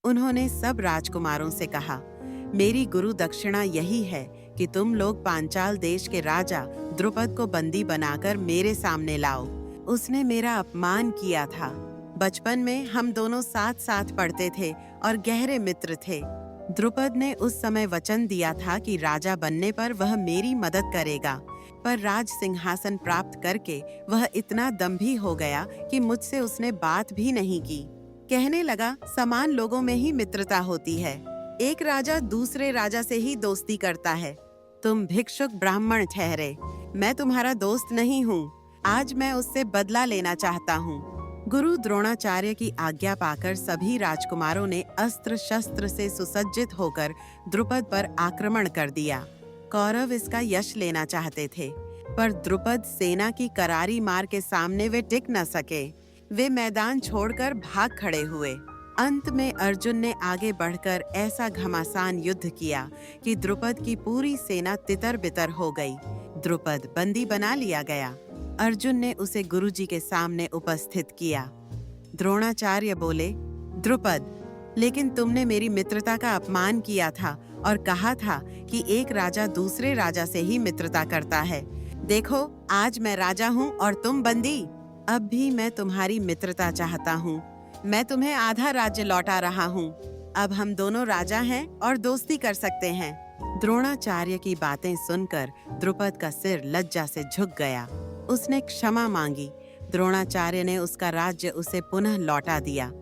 उन्होंने सब राजकुमारों से कहा, मेरी गुरु दक्षिणा यही है कि तुम लोग पांचाल देश के राजा द्रुपद को बंदी बनाकर मेरे सामने लाओ। उसने मेरा अपमान किया था। बचपन में हम दोनों साथ साथ पढ़ते थे और गहरे मित्र थे। द्रुपद ने उस समय वचन दिया था कि राजा बनने पर वह मेरी मदद करेगा, पर राज सिंहासन प्राप्त करके वह इतना दंभी हो गया कि मुझसे उसने बात भी नहीं की। कहने लगा, समान लोगों में ही मित्रता होती है, एक राजा दूसरे राजा से ही दोस्ती करता है। तुम भिक्षुक ब्राह्मण ठहरे, मैं तुम्हारा दोस्त नहीं हूँ। आज मैं उससे बदला लेना चाहता हूँ। गुरु द्रोणाचार्य की आज्ञा पाकर सभी राजकुमारों ने अस्त्र शस्त्र से सुसज्जित होकर द्रुपद पर आक्रमण कर दिया। कौरव इसका यश लेना चाहते थे, पर द्रुपद सेना की करारी मार के सामने वे टिक न सके। वे मैदान छोड़कर भाग खड़े हुए। अंत में अर्जुन ने आगे बढ़कर ऐसा घमासान युद्ध किया कि द्रुपद की पूरी सेना तितर-बितर हो गई। द्रुपद बंदी बना लिया गया। अर्जुन ने उसे गुरुजी के सामने उपस्थित किया। द्रोणाचार्य बोले, द्रुपद, लेकिन तुमने मेरी मित्रता का अपमान किया था और कहा था कि एक राजा दूसरे राजा से ही मित्रता करता है। देखो, आज मैं राजा हूँ और तुम बंदी। अब भी मैं तुम्हारी मित्रता चाहता हूँ। मैं तुम्हें आधा राज्य लौटा रहा हूँ। अब हम दोनों राजा हैं और दोस्ती कर सकते हैं। द्रोणाचार्य की बातें सुनकर द्रुपद का सिर लज्जा से झुक गया। उसने क्षमा मांगी। द्रोणाचार्य ने उसका राज्य उसे पुनः लौटा दिया।